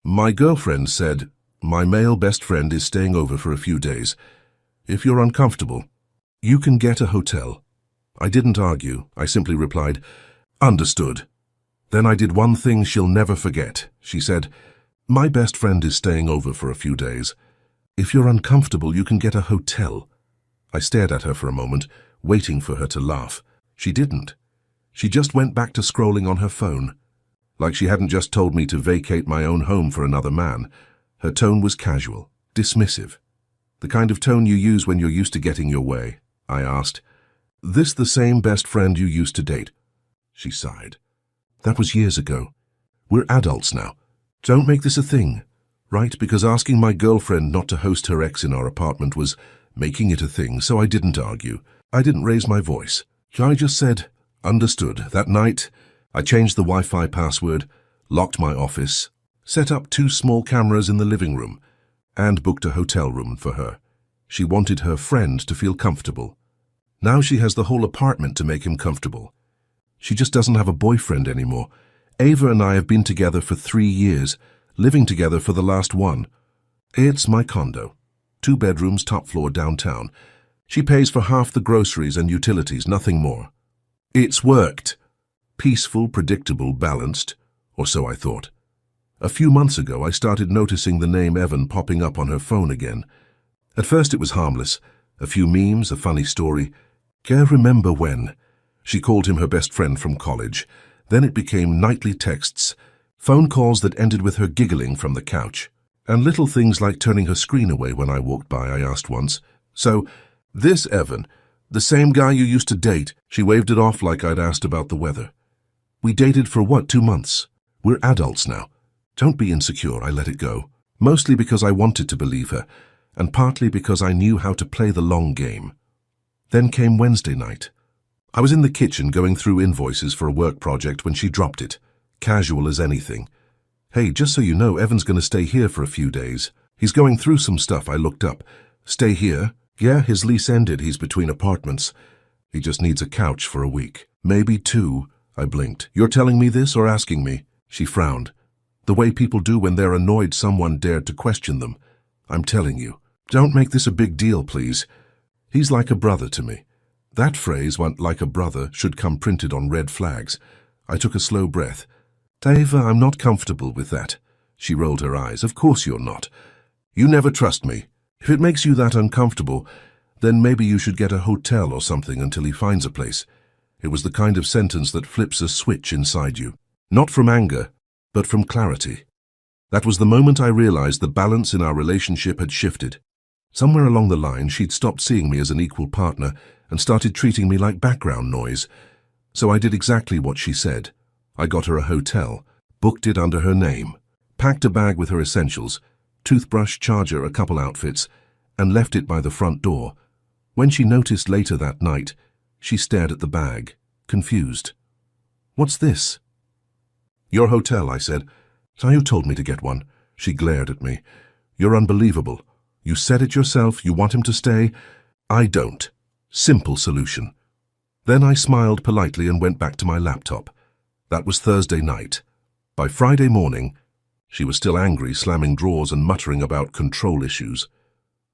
My girlfriend said, my male best friend is staying over for a few days. If you're uncomfortable, you can get a hotel. I didn't argue. I simply replied, understood. Then I did one thing she'll never forget. She said, my best friend is staying over for a few days. If you're uncomfortable, you can get a hotel. I stared at her for a moment, waiting for her to laugh. She didn't. She just went back to scrolling on her phone. Like she hadn't just told me to vacate my own home for another man. Her tone was casual, dismissive. The kind of tone you use when you're used to getting your way. I asked, this the same best friend you used to date? She sighed. That was years ago. We're adults now. Don't make this a thing, right? Because asking my girlfriend not to host her ex in our apartment was making it a thing, so I didn't argue. I didn't raise my voice. I just said, understood. That night, I changed the Wi-Fi password, locked my office, set up 2 small cameras in the living room, and booked a hotel room for her. She wanted her friend to feel comfortable. Now she has the whole apartment to make him comfortable. She just doesn't have a boyfriend anymore. Ava and I have been together for 3 years, living together for the last 1. It's my condo. 2 bedrooms, top floor, downtown. She pays for half the groceries and utilities, nothing more. It's worked. Peaceful, predictable, balanced, or so I thought. A few months ago, I started noticing the name Evan popping up on her phone again. At first it was harmless. A few memes, a funny story. Can't remember when. She called him her best friend from college. Then it became nightly texts, phone calls that ended with her giggling from the couch. And little things like turning her screen away when I walked by, I asked once. So, this Evan, the same guy you used to date? She waved it off like I'd asked about the weather. We dated for what, 2 months? We're adults now. Don't be insecure, I let it go. Mostly because I wanted to believe her, and partly because I knew how to play the long game. Then came Wednesday night. I was in the kitchen going through invoices for a work project when she dropped it, casual as anything. Hey, just so you know, Evan's going to stay here for a few days. He's going through some stuff. I looked up. Stay here? Yeah, his lease ended. He's between apartments. He just needs a couch for a week. Maybe 2. I blinked. You're telling me this or asking me? She frowned. The way people do when they're annoyed someone dared to question them. I'm telling you. Don't make this a big deal, please. He's like a brother to me. That phrase, like a brother, should come printed on red flags. I took a slow breath. Ava, I'm not comfortable with that. She rolled her eyes. Of course you're not. You never trust me. If it makes you that uncomfortable, then maybe you should get a hotel or something until he finds a place. It was the kind of sentence that flips a switch inside you. Not from anger, but from clarity. That was the moment I realized the balance in our relationship had shifted. Somewhere along the line, she'd stopped seeing me as an equal partner and started treating me like background noise. So I did exactly what she said. I got her a hotel, booked it under her name, packed a bag with her essentials, toothbrush, charger, a couple outfits, and left it by the front door. When she noticed later that night, she stared at the bag, confused. What's this? Your hotel, I said. So you told me to get one. She glared at me. You're unbelievable. You said it yourself. You want him to stay? I don't. Simple solution. Then I smiled politely and went back to my laptop. That was Thursday night. By Friday morning, she was still angry, slamming drawers and muttering about control issues.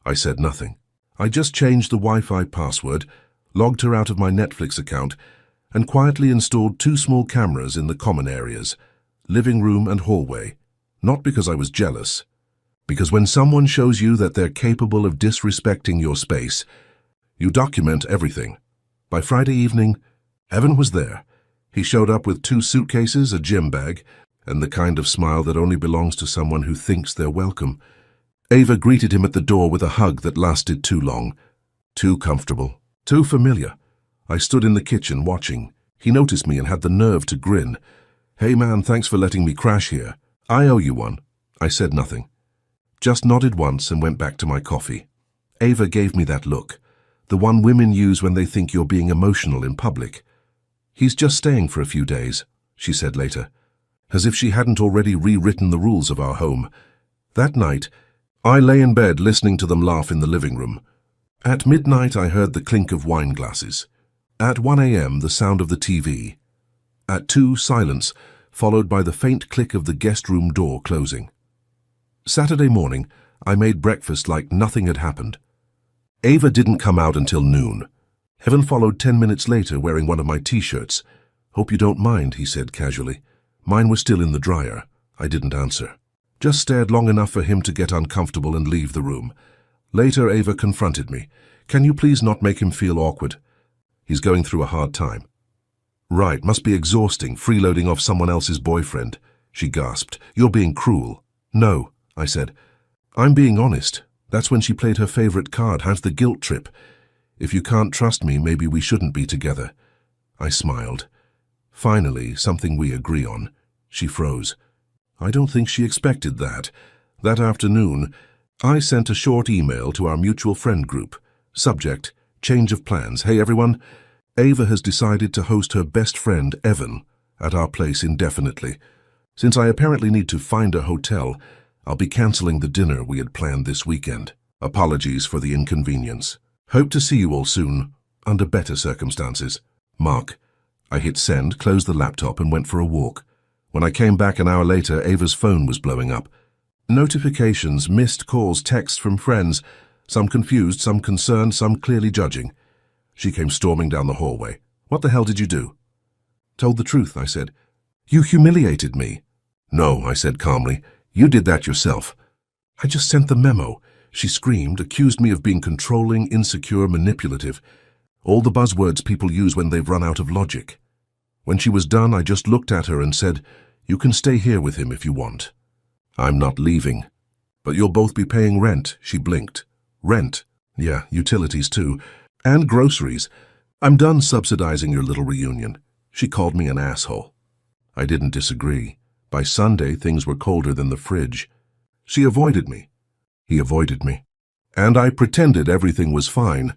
I said nothing. I just changed the Wi-Fi password, logged her out of my Netflix account, and quietly installed 2 small cameras in the common areas, living room and hallway. Not because I was jealous. Because when someone shows you that they're capable of disrespecting your space, you document everything. By Friday evening, Evan was there. He showed up with 2 suitcases, a gym bag, and the kind of smile that only belongs to someone who thinks they're welcome. Ava greeted him at the door with a hug that lasted too long. Too comfortable. Too familiar. I stood in the kitchen watching. He noticed me and had the nerve to grin. Hey man, thanks for letting me crash here. I owe you one. I said nothing. Just nodded once and went back to my coffee. Ava gave me that look. The one women use when they think you're being emotional in public. He's just staying for a few days, she said later, as if she hadn't already rewritten the rules of our home. That night, I lay in bed listening to them laugh in the living room. At midnight, I heard the clink of wine glasses. At 1 a.m., the sound of the TV. At 2, silence, followed by the faint click of the guest room door closing. Saturday morning, I made breakfast like nothing had happened. Ava didn't come out until noon. Evan followed 10 minutes later wearing one of my t-shirts. "Hope you don't mind," he said casually. Mine was still in the dryer. I didn't answer. Just stared long enough for him to get uncomfortable and leave the room. Later, Ava confronted me. "Can you please not make him feel awkward? He's going through a hard time." "Right, must be exhausting, freeloading off someone else's boyfriend," she gasped. "You're being cruel." "No," I said. "I'm being honest. That's when she played her favorite card. How's the guilt trip? If you can't trust me, maybe we shouldn't be together." I smiled. Finally, something we agree on. She froze. I don't think she expected that. That afternoon, I sent a short email to our mutual friend group. Subject, change of plans. "Hey everyone, Ava has decided to host her best friend, Evan, at our place indefinitely. Since I apparently need to find a hotel, I'll be canceling the dinner we had planned this weekend. Apologies for the inconvenience. Hope to see you all soon, under better circumstances. Mark." I hit send, closed the laptop and went for a walk. When I came back an hour later, Ava's phone was blowing up. Notifications, missed calls, texts from friends, some confused, some concerned, some clearly judging. She came storming down the hallway. "What the hell did you do?" "Told the truth," I said. "You humiliated me." "No," I said calmly. "You did that yourself." "I just sent the memo." She screamed, accused me of being controlling, insecure, manipulative. All the buzzwords people use when they've run out of logic. When she was done, I just looked at her and said, "You can stay here with him if you want. I'm not leaving." "But you'll both be paying rent," she blinked. "Rent? Yeah, utilities too. And groceries. I'm done subsidizing your little reunion." She called me an asshole. I didn't disagree. By Sunday, things were colder than the fridge. She avoided me. He avoided me. And I pretended everything was fine.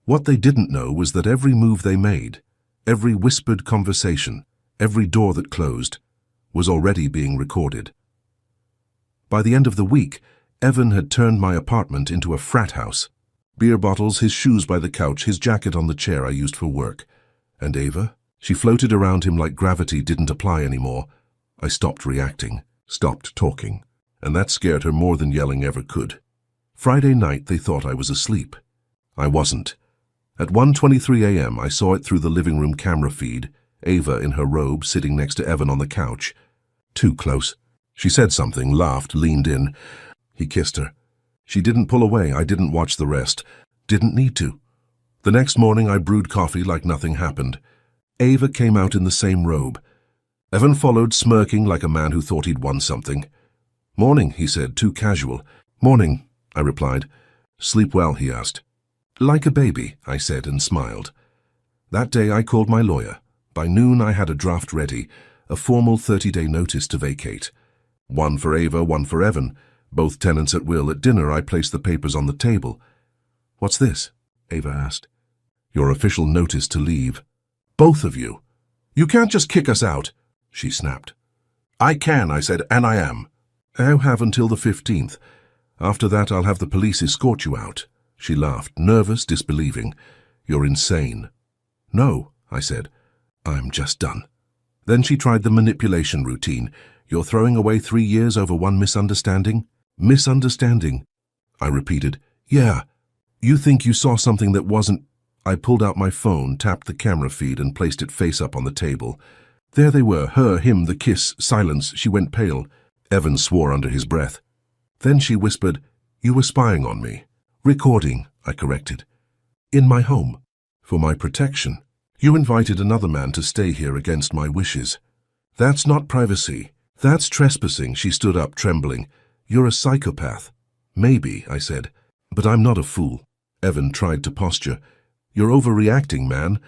What they didn't know was that every move they made, every whispered conversation, every door that closed, was already being recorded. By the end of the week, Evan had turned my apartment into a frat house. Beer bottles, his shoes by the couch, his jacket on the chair I used for work. And Ava? She floated around him like gravity didn't apply anymore. I stopped reacting, stopped talking, and that scared her more than yelling ever could. Friday night they thought I was asleep. I wasn't. At 1:23 a.m. I saw it through the living room camera feed, Ava in her robe sitting next to Evan on the couch. Too close. She said something, laughed, leaned in. He kissed her. She didn't pull away. I didn't watch the rest. Didn't need to. The next morning I brewed coffee like nothing happened. Ava came out in the same robe. Evan followed, smirking like a man who thought he'd won something. "Morning," he said, too casual. "Morning," I replied. "Sleep well?" he asked. "Like a baby," I said and smiled. That day I called my lawyer. By noon I had a draft ready, a formal 30-day notice to vacate. One for Ava, one for Evan. Both tenants at will. At dinner I placed the papers on the table. "What's this?" Ava asked. "Your official notice to leave. Both of you. You can't just kick us out," she snapped. "I can," I said, "and I am." "I'll have until the 15th. After that I'll have the police escort you out." She laughed, nervous, disbelieving. "You're insane." "No," I said. "I'm just done." Then she tried the manipulation routine. "You're throwing away 3 years over one misunderstanding?" "Misunderstanding?" I repeated. "Yeah. You think you saw something that wasn't—" I pulled out my phone, tapped the camera feed and placed it face up on the table. There they were, her, him, the kiss, silence. She went pale. Evan swore under his breath. Then she whispered, "You were spying on me." "Recording," I corrected. "In my home. For my protection. You invited another man to stay here against my wishes. That's not privacy. That's trespassing." She stood up, trembling. "You're a psychopath." "Maybe," I said, "but I'm not a fool." Evan tried to posture. "You're overreacting, man.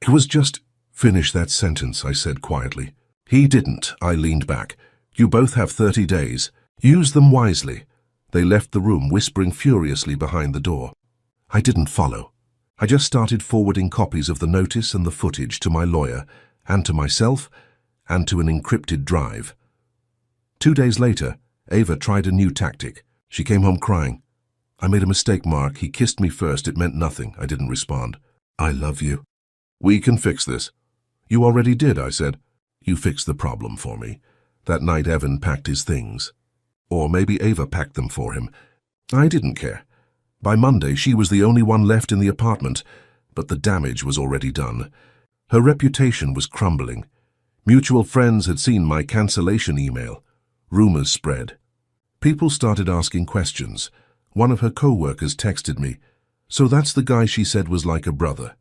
It was just—" "Finish that sentence," I said quietly. He didn't. I leaned back. "You both have 30 days. Use them wisely." They left the room, whispering furiously behind the door. I didn't follow. I just started forwarding copies of the notice and the footage to my lawyer, and to myself, and to an encrypted drive. 2 days later, Ava tried a new tactic. She came home crying. "I made a mistake, Mark. He kissed me first. It meant nothing." I didn't respond. "I love you." "We can fix this." "You already did," I said. "You fixed the problem for me." That night Evan packed his things. Or maybe Ava packed them for him. I didn't care. By Monday, she was the only one left in the apartment, but the damage was already done. Her reputation was crumbling. Mutual friends had seen my cancellation email. Rumors spread. People started asking questions. One of her co-workers texted me, "So that's the guy she said was like a brother."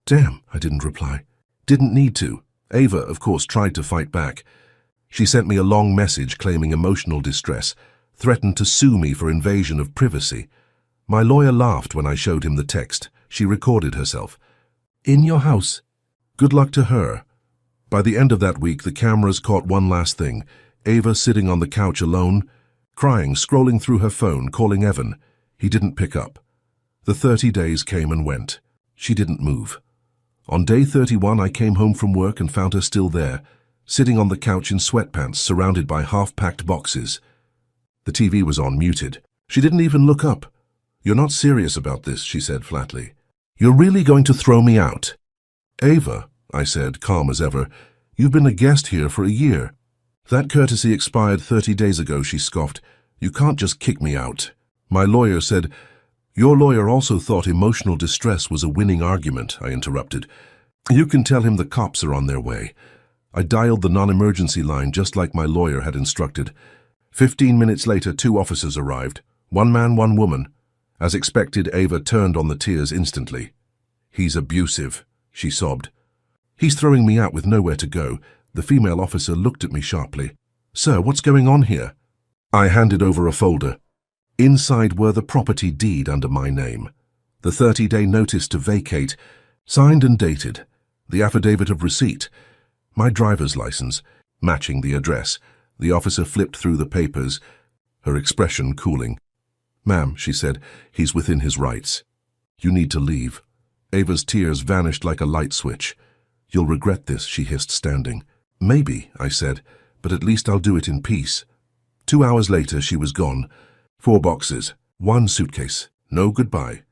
Damn, I didn't reply. Didn't need to. Ava, of course, tried to fight back. She sent me a long message claiming emotional distress, threatened to sue me for invasion of privacy. My lawyer laughed when I showed him the text. She recorded herself. "In your house." Good luck to her. By the end of that week, the cameras caught one last thing. Ava sitting on the couch alone, crying, scrolling through her phone, calling Evan. He didn't pick up. The 30 days came and went. She didn't move. On day 31, I came home from work and found her still there, sitting on the couch in sweatpants, surrounded by half-packed boxes. The TV was on, muted. She didn't even look up. "You're not serious about this," she said flatly. "You're really going to throw me out?" "Ava," I said, calm as ever, "you've been a guest here for a year." "That courtesy expired 30 days ago," she scoffed. "You can't just kick me out." My lawyer said, "Your lawyer also thought emotional distress was a winning argument," I interrupted. "You can tell him the cops are on their way." I dialed the non-emergency line just like my lawyer had instructed. 15 minutes later, 2 officers arrived. 1 man, 1 woman. As expected, Ava turned on the tears instantly. "He's abusive," she sobbed. "He's throwing me out with nowhere to go." The female officer looked at me sharply. "Sir, what's going on here?" I handed over a folder. Inside were the property deed under my name, the 30-day notice to vacate, signed and dated, the affidavit of receipt, my driver's license, matching the address. The officer flipped through the papers, her expression cooling. "Ma'am," she said, "he's within his rights. You need to leave." Ava's tears vanished like a light switch. "You'll regret this," she hissed, standing. "Maybe," I said, "but at least I'll do it in peace." 2 hours later, she was gone. 4 boxes, 1 suitcase, no goodbye.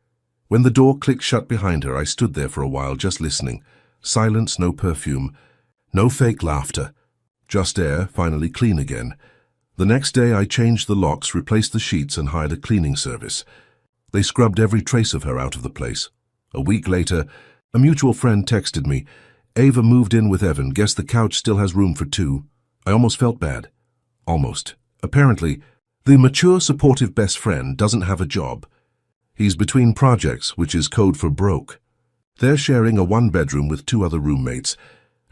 When the door clicked shut behind her, I stood there for a while just listening. Silence, no perfume, no fake laughter. Just air, finally clean again. The next day, I changed the locks, replaced the sheets, and hired a cleaning service. They scrubbed every trace of her out of the place. A week later, a mutual friend texted me, "Ava moved in with Evan. Guess the couch still has room for 2. I almost felt bad. Almost. Apparently, the mature, supportive best friend doesn't have a job. He's between projects, which is code for broke. They're sharing a 1-bedroom with 2 other roommates,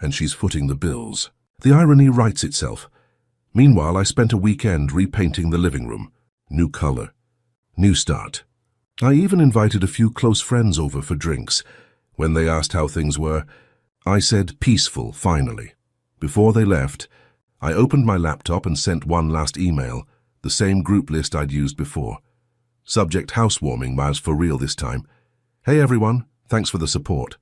and she's footing the bills. The irony writes itself. Meanwhile, I spent a weekend repainting the living room. New color. New start. I even invited a few close friends over for drinks. When they asked how things were, I said peaceful, finally. Before they left, I opened my laptop and sent one last email, the same group list I'd used before. Subject housewarming, was for real this time. "Hey everyone, thanks for the support.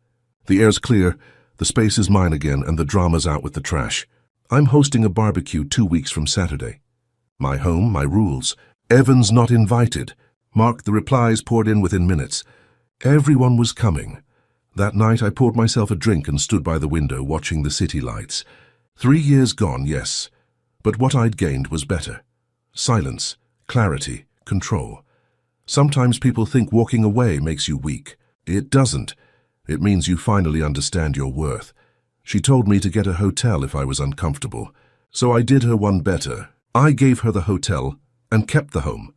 The air's clear, the space is mine again, and the drama's out with the trash. I'm hosting a barbecue 2 weeks from Saturday. My home, my rules. Evan's not invited." Mark, the replies poured in within minutes. Everyone was coming. That night I poured myself a drink and stood by the window watching the city lights. 3 years gone, yes, but what I'd gained was better. Silence, clarity, control. Sometimes people think walking away makes you weak. It doesn't. It means you finally understand your worth. She told me to get a hotel if I was uncomfortable. So I did her one better. I gave her the hotel and kept the home.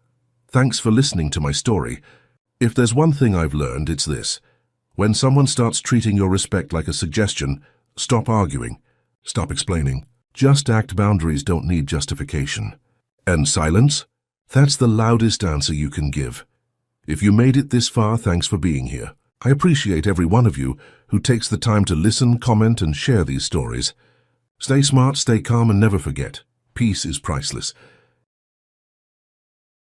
Thanks for listening to my story. If there's one thing I've learned, it's this. When someone starts treating your respect like a suggestion, stop arguing. Stop explaining. Just act. Boundaries don't need justification. And silence? That's the loudest answer you can give. If you made it this far, thanks for being here. I appreciate every one of you who takes the time to listen, comment, and share these stories. Stay smart, stay calm, and never forget, peace is priceless.